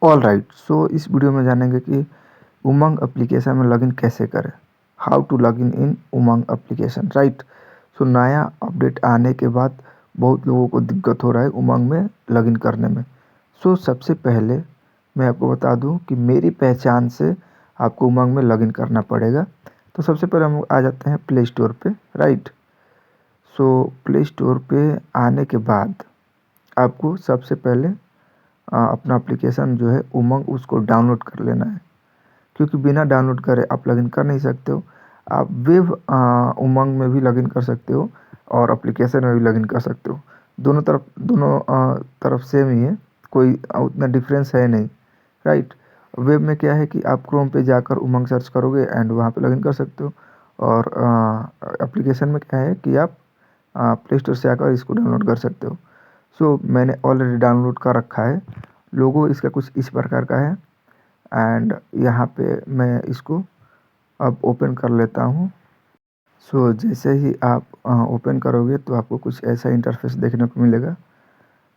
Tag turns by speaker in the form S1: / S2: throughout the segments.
S1: All right, सो इस video में जानेंगे कि उमंग एप्लीकेशन में लॉगिन कैसे करें। How to login in Umang application, right. So नया अपडेट आने के बाद बहुत लोगों को दिक्कत हो रहा है उमंग में लॉगिन करने में। सो सबसे पहले मैं आपको बता दूं कि मेरी पहचान से आपको उमंग में लॉगिन करना पड़ेगा। तो सबसे पहले हम आ जाते हैं प्ले स्टोर पे, राइट। सो प्ले स्टोर पे आने के बाद आपको सबसे पहले अपना एप्लीकेशन जो है उमंग उसको डाउनलोड कर लेना है, क्योंकि बिना डाउनलोड करे आप लॉगिन कर नहीं सकते हो। आप वेब उमंग में भी लॉगिन कर सकते हो और एप्लीकेशन में भी लॉगिन कर सकते हो। दोनों तरफ सेम ही है, कोई उतना डिफरेंस है नहीं, राइट। वेब में क्या है कि आप क्रोम पे जाकर उमंग सर्च करोगे एंड वहाँ पे लॉगिन कर सकते हो, और एप्लीकेशन में क्या है कि आप प्ले स्टोर से आकर इसको डाउनलोड कर सकते हो। सो मैंने ऑलरेडी डाउनलोड कर रखा है। लोगो इसका कुछ इस प्रकार का है एंड यहाँ पे मैं इसको अब ओपन कर लेता हूँ। सो जैसे ही आप ओपन करोगे तो आपको कुछ ऐसा इंटरफेस देखने को मिलेगा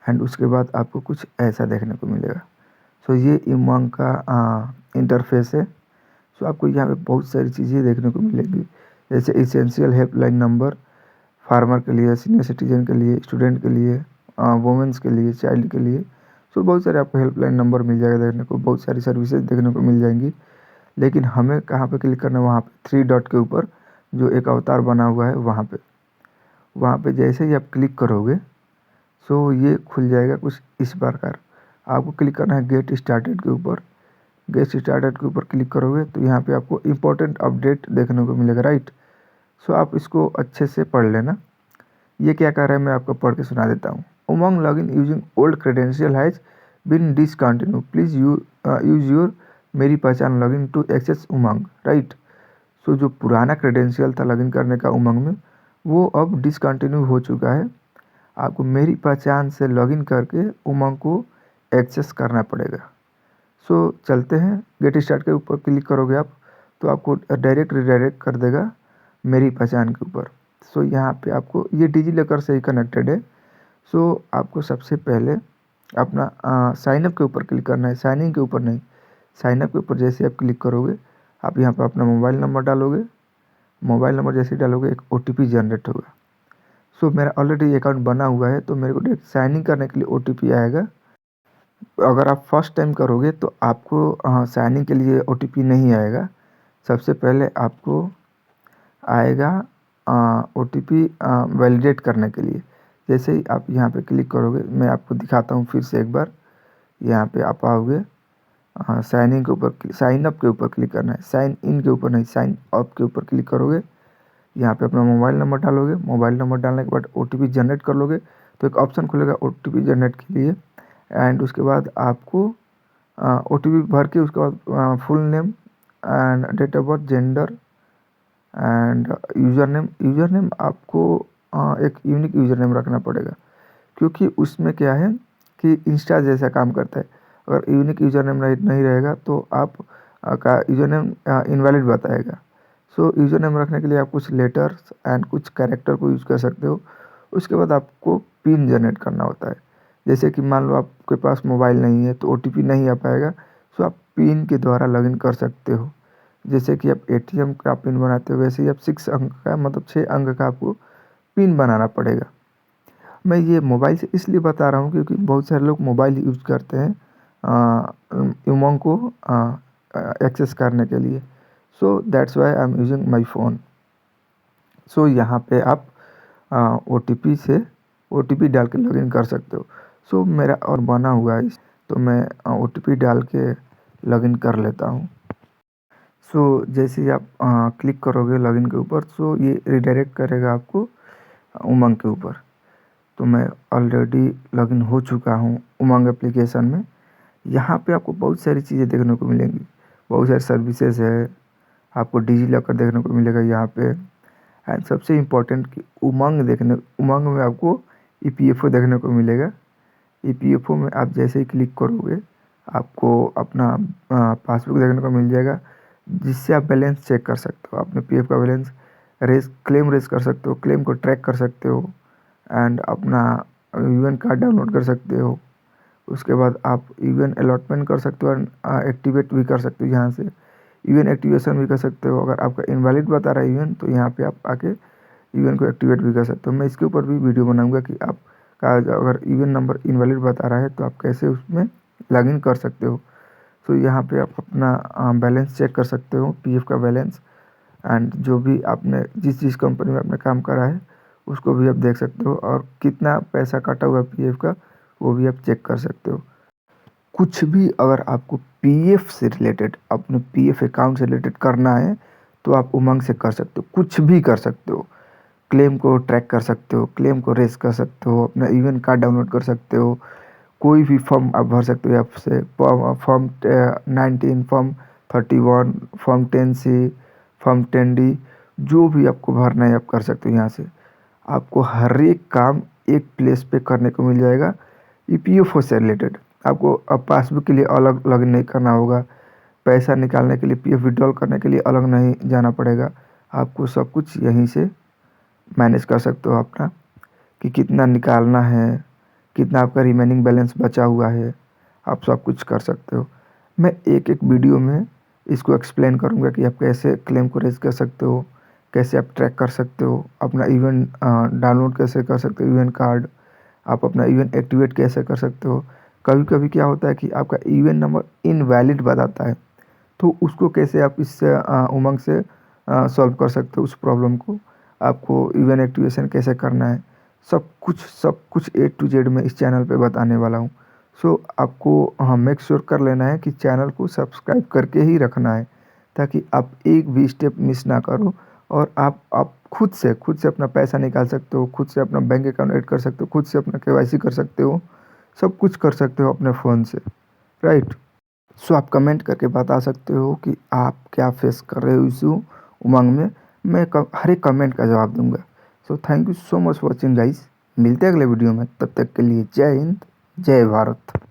S1: एंड उसके बाद आपको कुछ ऐसा देखने को मिलेगा। सो ये उमंग का इंटरफेस है। सो आपको यहाँ पे बहुत सारी चीज़ें देखने को मिलेगी, जैसे इसेंशियल हेल्पलाइन नंबर फार्मर के लिए, सीनियर सिटीजन के लिए, स्टूडेंट के लिए, वुमेंस के लिए, चाइल्ड के लिए। सो बहुत सारे आपको हेल्पलाइन नंबर मिल जाएगा देखने को, बहुत सारी सर्विसेज देखने को मिल जाएंगी। लेकिन हमें कहाँ पे क्लिक करना है, वहाँ पे थ्री डॉट के ऊपर जो एक अवतार बना हुआ है वहाँ पे जैसे ही आप क्लिक करोगे सो ये खुल जाएगा कुछ इस प्रकार। आपको क्लिक करना है गेट स्टार्टेड के ऊपर। गेट स्टार्टेड के ऊपर क्लिक करोगे तो यहाँ पे आपको इम्पोर्टेंट अपडेट देखने को मिलेगा, राइट। सो आप इसको अच्छे से पढ़ लेना। ये क्या कह रहा है मैं आपको पढ़ के सुना देता हूँ। Umang login using old credential has been discontinued, please use your Meri Pehchaan login to access Umang, right. So जो पुराना क्रेडेंशियल था लॉगिन करने का उमंग में, वो अब डिसकंटिन्यू हो चुका है। आपको मेरी पहचान से लॉगिन करके उमंग को एक्सेस करना पड़ेगा। सो चलते हैं, गेट स्टार्ट के ऊपर क्लिक करोगे आप तो आपको डायरेक्ट रिडायरेक्ट कर देगा मेरी पहचान के ऊपर। सो यहाँ पे आपको ये डिजीलॉकर से ही कनेक्टेड है। सो आपको सबसे पहले अपना साइन अप के ऊपर क्लिक करना है, साइन इन के ऊपर नहीं। साइन अप के ऊपर जैसे आप क्लिक करोगे आप यहाँ पर अपना मोबाइल नंबर डालोगे। मोबाइल नंबर जैसे ही डालोगे एक OTP जनरेट होगा। सो मेरा ऑलरेडी अकाउंट बना हुआ है तो मेरे को डायरेक्ट साइन इन करने के लिए OTP आएगा। अगर आप फर्स्ट टाइम करोगे तो आपको साइन इन के लिए OTP नहीं आएगा। सबसे पहले आपको आएगा OTP वैलिडेट करने के लिए। जैसे ही आप यहाँ पे क्लिक करोगे, मैं आपको दिखाता हूँ फिर से एक बार। यहाँ पे आप आओगे, साइन इन के ऊपर, साइन अप के ऊपर क्लिक करना है, साइन इन के ऊपर नहीं, साइन अप के ऊपर क्लिक करोगे। यहाँ पे अपना मोबाइल नंबर डालोगे। मोबाइल नंबर डालने के बाद OTP जनरेट कर लोगे तो एक ऑप्शन खुलेगा OTP जनरेट के लिए। एंड उसके बाद आपको OTP भर के उसके बाद full name and date of birth, gender and user name आपको एक यूनिक यूज़र नेम रखना पड़ेगा, क्योंकि उसमें क्या है कि इंस्टा जैसा काम करता है। अगर यूनिक यूज़र नेम नहीं रहेगा तो आप का यूज़र नेम इनवैलिड बताएगा। सो यूज़र नेम रखने के लिए आप कुछ लेटर्स एंड कुछ कैरेक्टर को यूज़ कर सकते हो। उसके बाद आपको पिन जनरेट करना होता है। जैसे कि मान लो आपके पास मोबाइल नहीं है तो OTP नहीं आ पाएगा, सो आप पिन के द्वारा लॉगिन कर सकते हो। जैसे कि आप ATM का पिन बनाते हो वैसे ही आप 6 अंक का, मतलब 6 अंक का आपको पिन बनाना पड़ेगा। मैं ये मोबाइल से इसलिए बता रहा हूँ क्योंकि बहुत सारे लोग मोबाइल यूज़ करते हैं उमंग को एक्सेस करने के लिए। So that's why I am using my phone. So यहाँ पे आप OTP डाल के लॉगिन कर सकते हो। सो मेरा और बना हुआ है, तो मैं OTP डाल के लॉगिन कर लेता हूँ। सो जैसे ही आप क्लिक करोगे लॉगिन के ऊपर, सो ये रिडायरेक्ट करेगा आपको उमंग के ऊपर। तो मैं ऑलरेडी लॉगिन हो चुका हूँ उमंग एप्लीकेशन में। यहाँ पे आपको बहुत सारी चीज़ें देखने को मिलेंगी, बहुत सारी सर्विसेज है। आपको डिजीलॉकर देखने को मिलेगा यहाँ पे। एंड सबसे इम्पोर्टेंट कि उमंग में आपको EPFO देखने को मिलेगा। EPFO में आप जैसे ही क्लिक करोगे आपको अपना पासबुक देखने को मिल जाएगा, जिससे आप बैलेंस चेक कर सकते हो, अपने PF का बैलेंस क्लेम रेज कर सकते हो, क्लेम को ट्रैक कर सकते हो एंड अपना UN कार्ड डाउनलोड कर सकते हो। उसके बाद आप इवेंट अलॉटमेंट कर सकते हो और एक्टिवेट भी कर सकते हो यहाँ से। इवेंट एक्टिवेशन भी कर सकते हो। अगर आपका इनवैलिड बता रहा है इवेंट, तो यहाँ पे आप आके इवेंट को एक्टिवेट भी कर सकते हो। मैं इसके ऊपर भी वीडियो बनाऊंगा कि आपका अगर इवेंट नंबर इनवैलिड बता रहा है तो आप कैसे उसमें लॉगिन कर सकते हो। तो यहाँ पे आप अपना बैलेंस चेक कर सकते हो, पीएफ का बैलेंस, एंड जो भी आपने जिस जिस कंपनी में आपने काम करा है उसको भी आप देख सकते हो, और कितना पैसा काटा हुआ है पीएफ का वो भी आप चेक कर सकते हो। कुछ भी अगर आपको पीएफ से रिलेटेड, अपने पीएफ अकाउंट से रिलेटेड करना है तो आप उमंग से कर सकते हो, कुछ भी कर सकते हो। क्लेम को ट्रैक कर सकते हो, क्लेम को रेस कर सकते हो, अपना इवेंट कार्ड डाउनलोड कर सकते हो, कोई भी फॉर्म आप भर सकते हो ऐप से। Form 19, form 31, form 10C, form 10D, जो भी आपको भरना है आप कर सकते हो यहाँ से। आपको हर एक काम एक प्लेस पे करने को मिल जाएगा। ईपीएफओ से रिलेटेड आपको अब पासबुक के लिए अलग लॉगिन नहीं करना होगा, पैसा निकालने के लिए, पीएफ विड्रॉल करने के लिए अलग नहीं जाना पड़ेगा। आपको सब कुछ यहीं से मैनेज कर सकते हो अपना, कि कितना निकालना है, कितना आपका रिमेनिंग बैलेंस बचा हुआ है, आप सब कुछ कर सकते हो। मैं एक एक वीडियो में इसको एक्सप्लेन करूँगा कि आप कैसे क्लेम को रेज कर सकते हो, कैसे आप ट्रैक कर सकते हो, अपना इवेंट डाउनलोड कैसे कर सकते हो, इवेंट कार्ड, आप अपना इवेंट एक्टिवेट कैसे कर सकते हो। कभी कभी क्या होता है कि आपका इवेंट नंबर इनवैलिड बताता है, तो उसको कैसे आप इससे उमंग से सॉल्व कर सकते हो उस प्रॉब्लम को। आपको इवेंट एक्टिवेशन कैसे करना है, सब कुछ ए टू जेड में इस चैनल पे बताने वाला हूँ। सो आपको हाँ मेक श्योर कर लेना है कि चैनल को सब्सक्राइब करके ही रखना है, ताकि आप एक भी स्टेप मिस ना करो, और आप खुद से अपना पैसा निकाल सकते हो, खुद से अपना बैंक अकाउंट ऐड कर सकते हो, खुद से अपना केवाईसी कर सकते हो, सब कुछ कर सकते हो अपने फ़ोन से, राइट। सो आप कमेंट करके बता सकते हो कि आप क्या फेस कर रहे हो इशू उमंग में। मैं हर एक कमेंट का जवाब दूंगा। So thank you so much for watching guys. मिलते हैं अगले वीडियो में, तब तक के लिए जय हिंद, जय भारत।